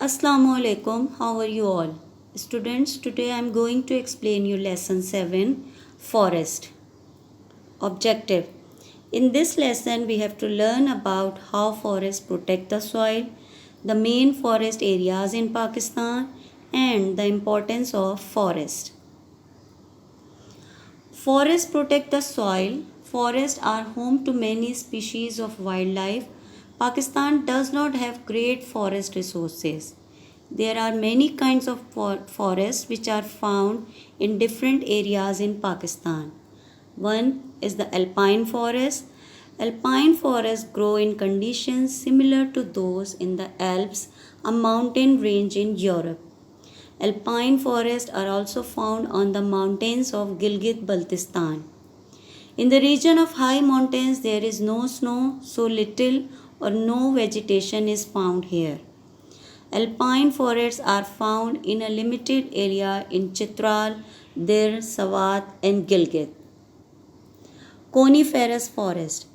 Assalamu alaikum. How are you all? Students, today I am going to explain you lesson 7 Forest. Objective. In this lesson we have to learn about how forests protect the soil, the main forest areas in Pakistan and the importance of forest. Forests protect the soil. Forests are home to many species of wildlife. Pakistan does not have great forest resources. There are many kinds of forests which are found in different areas in Pakistan. One is the alpine forest. Alpine forests grow in conditions similar to those in the Alps, a mountain range in Europe. Alpine forests are also found on the mountains of Gilgit-Baltistan. In the region of high mountains, there is no snow, so little or no vegetation is found here. Alpine forests are found in a limited area in Chitral, Dir, Swat, and Gilgit. Coniferous forest.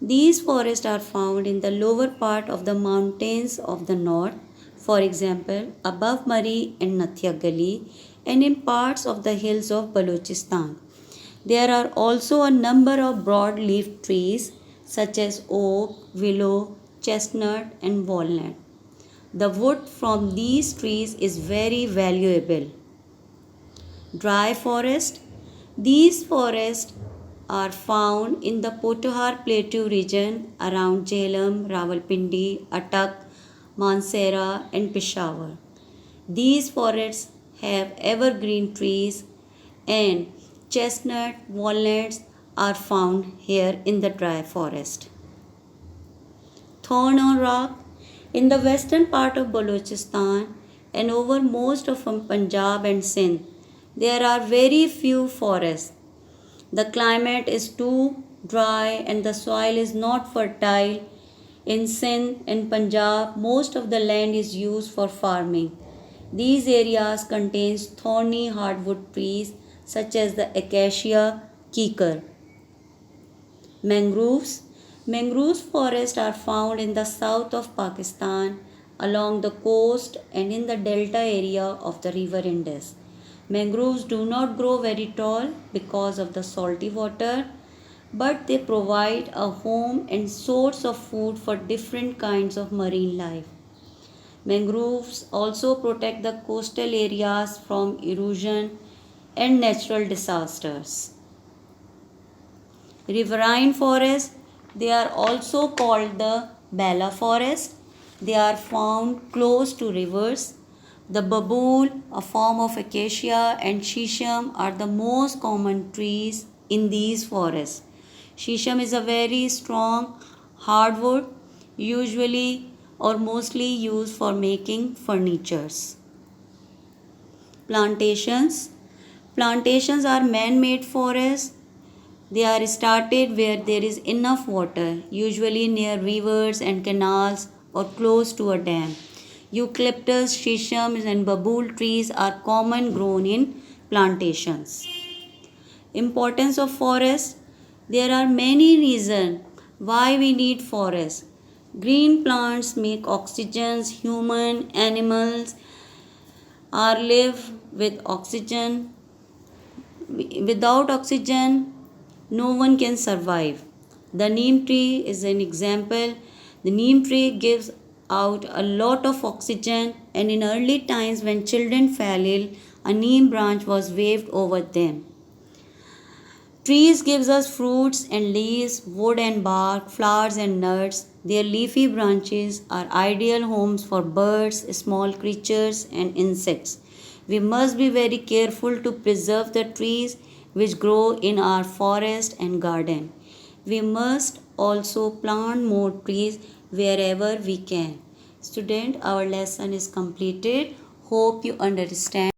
These forests are found in the lower part of the mountains of the north, for example, above Murree and Nathia Gali, and in parts of the hills of Balochistan. There are also a number of broad-leaved trees such as oak, willow, chestnut, and walnut. The wood from these trees is very valuable. Dry forest. These forests are found in the Pothohar Plateau region around Jhelum, Rawalpindi, Attock, Mansehra and Peshawar. These forests have evergreen trees and chestnut, walnuts are found here in the dry forest. Thorn or rock. In the western part of Balochistan and over most of Punjab and Sindh, there are very few forests. The climate is too dry and the soil is not fertile. In Sindh and Punjab, most of the land is used for farming. These areas contain thorny hardwood trees such as the acacia kikar. Mangroves. Mangroves forests are found in the south of Pakistan, along the coast and in the delta area of the river Indus. Mangroves do not grow very tall because of the salty water, but they provide a home and source of food for different kinds of marine life. Mangroves also protect the coastal areas from erosion and natural disasters. Riverine forests, they are also called the Bala forest. They are found close to rivers. The babool, a form of acacia, and shisham are the most common trees in these forests. Shisham is a very strong hardwood, usually or mostly used for making furnitures. Plantations. Plantations are man-made forests. They are started where there is enough water, usually near rivers and canals or close to a dam. Eucalyptus, shisham and babool trees are common grown in plantations. Importance of forests. There are many reasons why we need forests. Green plants make oxygen. Human animals are live with oxygen. Without oxygen, no one can survive. The neem tree is an example. The neem tree gives out a lot of oxygen, and in early times when children fell ill, a neem branch was waved over them. Trees gives us fruits and leaves, wood and bark, flowers and nuts. Their leafy branches are ideal homes for birds, small creatures and insects. We must be very careful to preserve the trees which grow in our forest and garden. We must also plant more trees wherever we can. Student, our lesson is completed. Hope you understand.